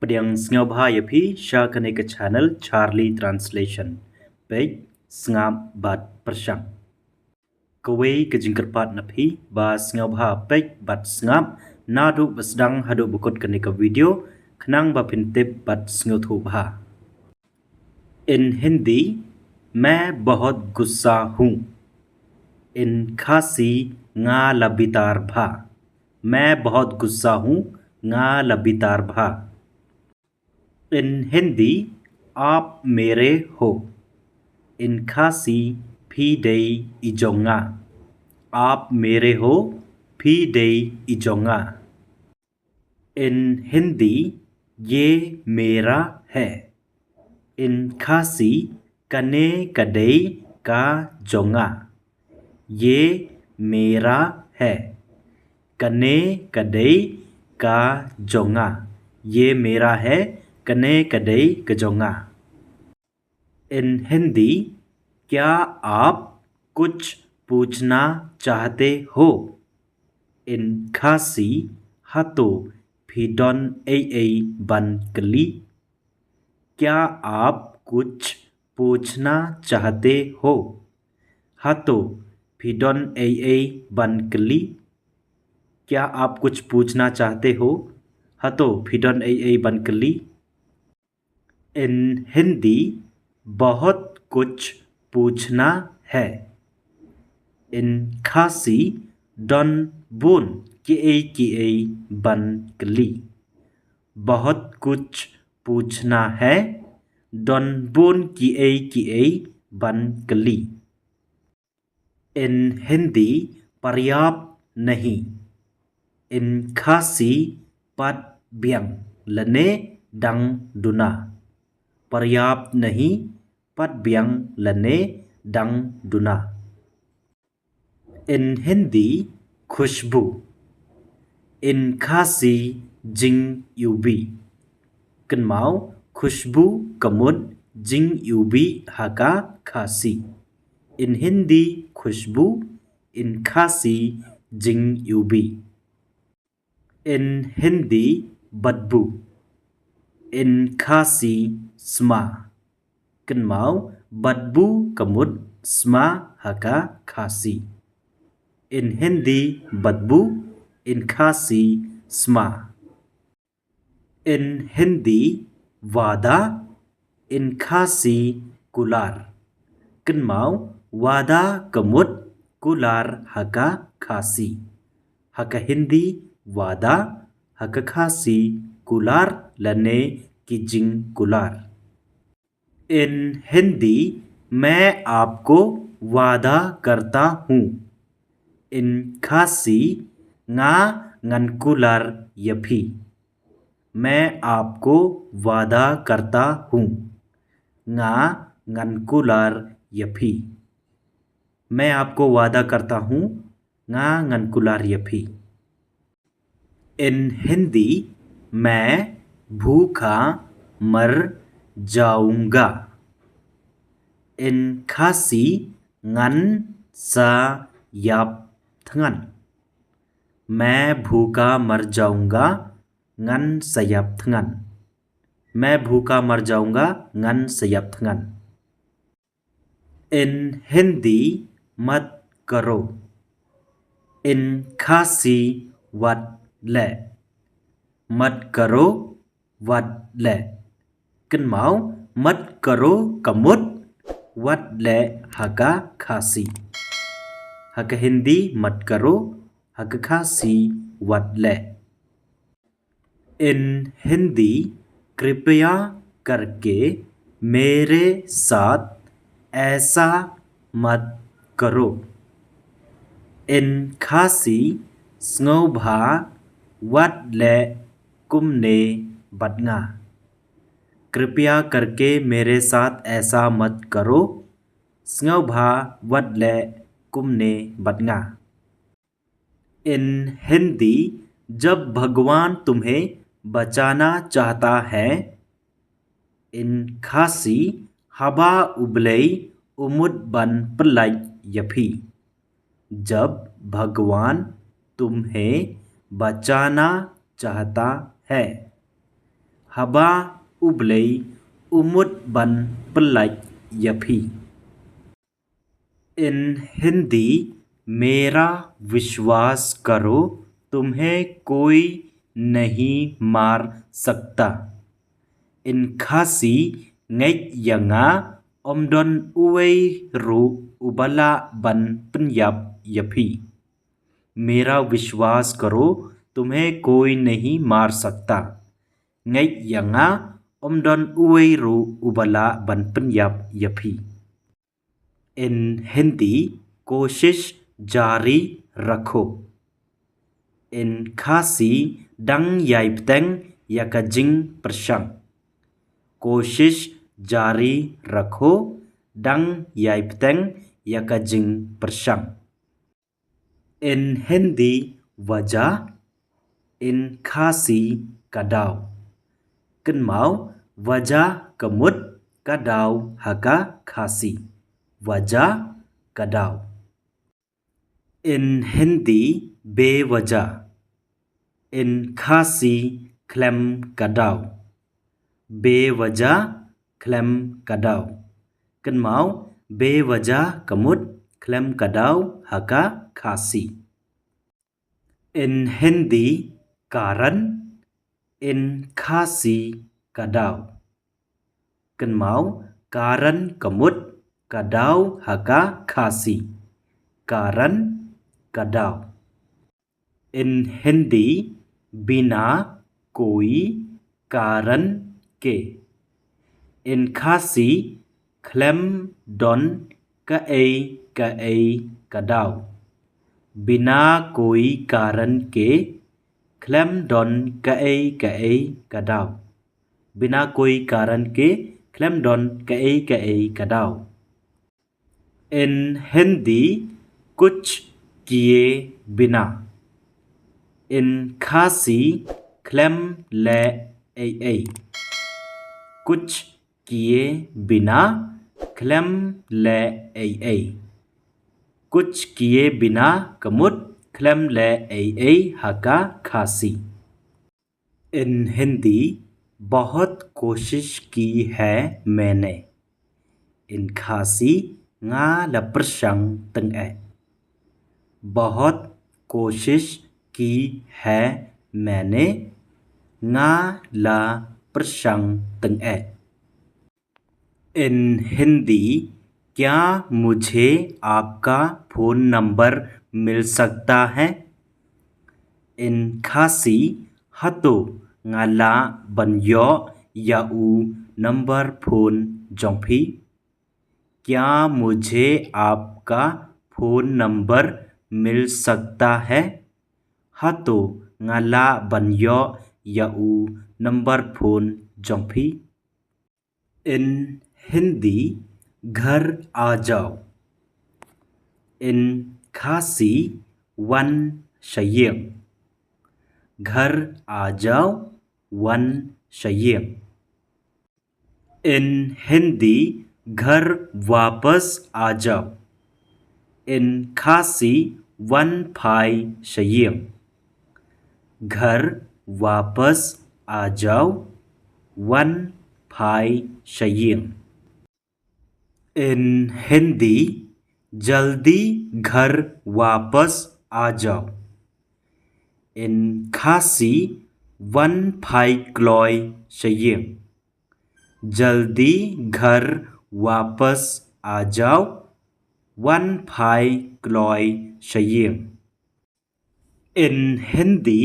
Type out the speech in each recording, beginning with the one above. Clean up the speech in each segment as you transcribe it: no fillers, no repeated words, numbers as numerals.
Padiang Sngaubha Yapi Shakanika Channel Charlie Translation Page Sngaub Bat Persyang Kawai Kajingkerpat Napi Ba Sngaubha Page Bat Sngaub Nadu Basdang Hadu Bukut Kanika Video Knang Bapintip Bat Sngautubha In Hindi मैं बहुत गुस्सा हूँ इन खासी nga labitar bha मैं बहुत गुस्सा हूँ nga labitar bha इन हिंदी आप मेरे हो इन खासी भी दई इजोंगा आप मेरे हो भी दई इजोंगा इन हिंदी ये मेरा है इन खासी कने कदई का जोंगा ये मेरा है कने कदई का जोंगा ये मेरा है कने कदई कजोंगा इन हिंदी क्या आप कुछ पूछना चाहते हो इन खासी हतो फिडन ए बन कली क्या आप कुछ पूछना चाहते हो हतो फिडन ए बन कली क्या आप कुछ पूछना चाहते हो हतो फिडन ए बन कली इन हिंदी बहुत कुछ पूछना है इन खासी डन बुन के बन कली बहुत कुछ पूछना है डन बुन के बन कली इन हिंदी पर्याप्त नहीं इन खासी पद ब्यंग लने डंग दुना पर्याप्त नहीं पद ब्यंग लने डंग दुना इन हिंदी खुशबू इन खासी जिंग यूबी कन्माओ खुशबू कमुद जिंग यूबी हाका खासी इन हिंदी खुशबू इन खासी जिंग यूबी इन हिंदी बदबू इन खासी स्मा कन्माओ बदबू कमुद स्मा हाका खासी इन हिंदी बदबू इन खासी स्मा इन हिंदी वादा इन खासी कुलार कन्माओ वादा कमुद कुलार हाका खासी हाका हिंदी वादा हाका खासी कुलार लने किजिंग कुलार इन हिंदी मैं आपको वादा करता हूँ इन खासी nga ngankular यफी मैं आपको वादा करता हूँ nga ngankular यफी मैं आपको वादा करता हूँ nga ngankular यफी इन हिंदी मैं भूखा मर जाऊंगा इन खासी ngắn sa yap थंगन मैं भूखा मर जाऊंगा ngắn sayap थंगन मैं भूखा मर जाऊंगा ngắn sayap थंगन इन हिंदी मत करो इन खासी वत ले मत करो वत ले कन्माओ मत करो कमुद वत ले हाका खासी हाका हिंदी मत करो हाका खासी वत ले इन हिंदी कृपया करके मेरे साथ ऐसा मत करो इन खासी स्ंगौभा वत ले कुमने बदंगा कृपया करके मेरे साथ ऐसा मत करो स्ंगौभा वत ले कुमने बदंगा इन हिंदी जब भगवान तुम्हें बचाना चाहता है इन खासी हबा उबलई उमुद बन पलाई यफी जब भगवान तुम्हें बचाना चाहता है haba ublei umut ban pelaj yapi. In Hindi मेरा विश्वास करो तुम्हें कोई नहीं मार सकता. In Khasi ngej yanga omdon uwei ru ubala ban penyap yapi. मेरा विश्वास करो तुम्हें कोई नहीं मार सकता. Ngej yanga omdon uwei ru ubala ban penyap yapi. In Hindi कोशिश जारी रखो. In Khasi dang yai pteng yakajing persang. कोशिश जारी रखो dang yai pteng yakajing persang. In Hindi वजह. In Khasi kadau. Kenmau wajah kemut kadau haka Khasi. Wajah kadau. In Hindi बेवजह. In Khasi klem kadau. बेवजह klem kadau. Kenmau बेवजह kemut klem kadau haka Khasi. In Hindi कारण. In Khasi kadau. Kenmau कारण kemut kadau haka Khasi. कारण kadau. In Hindi बिना कोई कारण के. In Khasi klem don kaei kadau. बिना कोई कारण के klem don kaei kadau. बिना कोई कारण के klem don kaei kadau. In Hindi कुछ किए बिना. In Khasi klem le ei. कुछ किए बिना klem le ei. कुछ किए बिना kemut klem le ei haka Khasi. In Hindi बहुत कोशिश की है मैंने. In Khasi nga la persang teng e. बहुत कोशिश की है मैंने nga la persang teng e. In Hindi क्या मुझे आपका फ़ोन नंबर मिल सकता है. In Khasi hato ngala banyo yau number phone जोंफी. क्या मुझे आपका फ़ोन नंबर मिल सकता है. hato ngala banyo yau number phone जोंफी. In हिंदी घर आ जाओ. In Khasi wan shayeng. घर आ जाओ wan shayeng. In हिंदी घर वापस आ जाओ. In Khasi wan phai shayeng. घर वापस आ जाओ wan phai shayeng. In Hindi जल्दी घर वापस आ जाओ. In Khasi wan phai kloi shayeng. जल्दी घर वापस आ जाओ wan phai kloi shayeng. In Hindi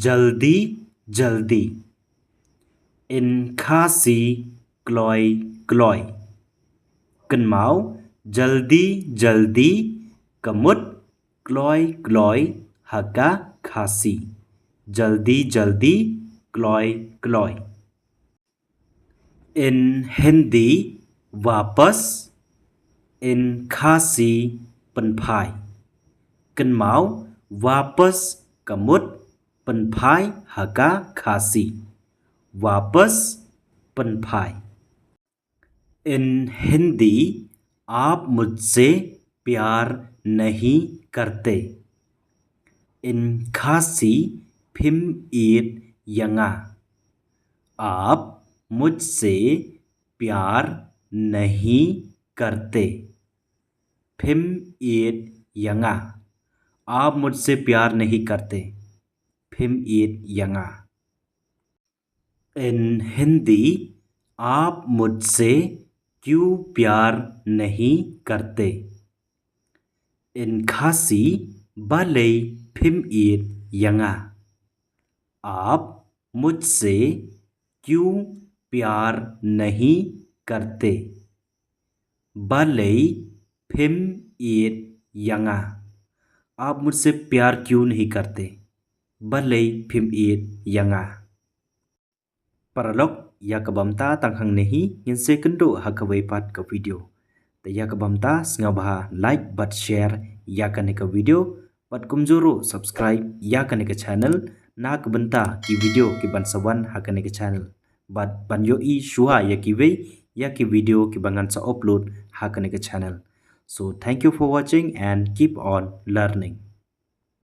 जल्दी जल्दी. In Khasi kloi kloi. Kenmau जल्दी जल्दी kemut kloi kloi haka Khasi. जल्दी जल्दी kloi kloi. In हिंदी वापस. In Khasi penphai. Kenmau वापस kemut penphai haka Khasi. वापस penphai. In हिंदी आप मुझसे प्यार नहीं करते. In Khasi phim it yanga. आप मुझसे प्यार नहीं करते फिम ईद यंगा आप मुझसे प्यार नहीं करते फिम ईद यंगा इन हिंदी आप मुझसे क्यों प्यार नहीं करते इन खासी बाले फिम ईद यंगा आप मुझसे क्यों प्यार नहीं करते बाले फिम ईद यंगा आप मुझसे प्यार क्यों नहीं करते बाले फिम Eid यंगा Paralog yakabamta tangkhangnehi yin sekendo hakabai pat ka video. Ta yakabamta sngabha like but share yakane ka video pat kumjoro subscribe yakane ka channel nak benta ki video ki bansawan hakane ka channel. But banyo I shua yakiwe yaki video ki bangan sa upload hakane ka channel. So thank you for watching and keep on learning.